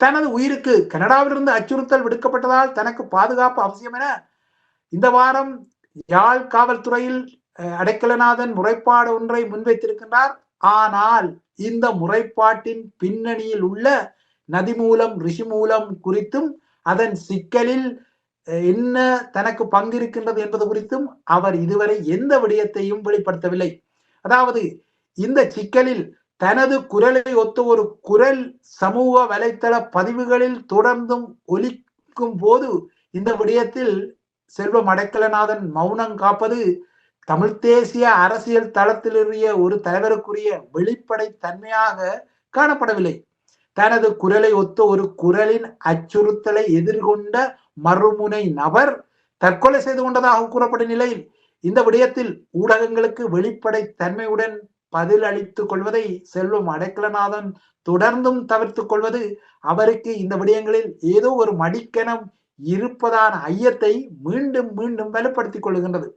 தனது உயிருக்கு கனடாவிலிருந்து அச்சுறுத்தல் விடுக்கப்பட்டதால் தனக்கு பாதுகாப்பு அவசியம் என இந்த வாரம் யாழ் காவல்துறையில் அடைக்கலநாதன் முறைப்பாடு ஒன்றை முன்வைத்திருக்கின்றார். ஆனால் இந்த முறைப்பாட்டின் பின்னணியில் உள்ள நதிமூலம் ரிஷிமூலம் குறித்தும் அதன் சிக்கலில் என்ன தனக்கு பங்கு இருக்கின்றது என்பது குறித்தும் அவர் இதுவரை எந்த விடயத்தையும் வெளிப்படுத்தவில்லை. அதாவது இந்த சிக்கலில் தனது குரலை ஒத்த ஒரு குரல் சமூக வலைத்தள பதிவுகளில் தொடர்ந்தும் ஒலிக்கும் போது இந்த விடயத்தில் செல்வம் அடைக்கலநாதன் மௌனம் காப்பது தமிழ் தேசிய அரசியல் தளத்திலேறிய ஒரு தலைவருக்குரிய வெளிப்படை தன்மையாக காணப்படவில்லை. தனது குரலை ஒத்த ஒரு குரலின் அச்சுறுத்தலை எதிர்கொண்ட மறுமுனை நபர் தற்கொலை செய்து கொண்டதாக கூறப்படும் நிலையில் இந்த விடயத்தில் ஊடகங்களுக்கு வெளிப்படை தன்மையுடன் பதில் அளித்துக் கொள்வதை செல்வம் அடைக்கலநாதன் தொடர்ந்தும் தவிர்த்துக் கொள்வது அவருக்கு இந்த விடயங்களில் ஏதோ ஒரு மடிக்கணம் இருப்பதான ஐயத்தை மீண்டும் மீண்டும் வலுப்படுத்திக் கொள்கின்றது.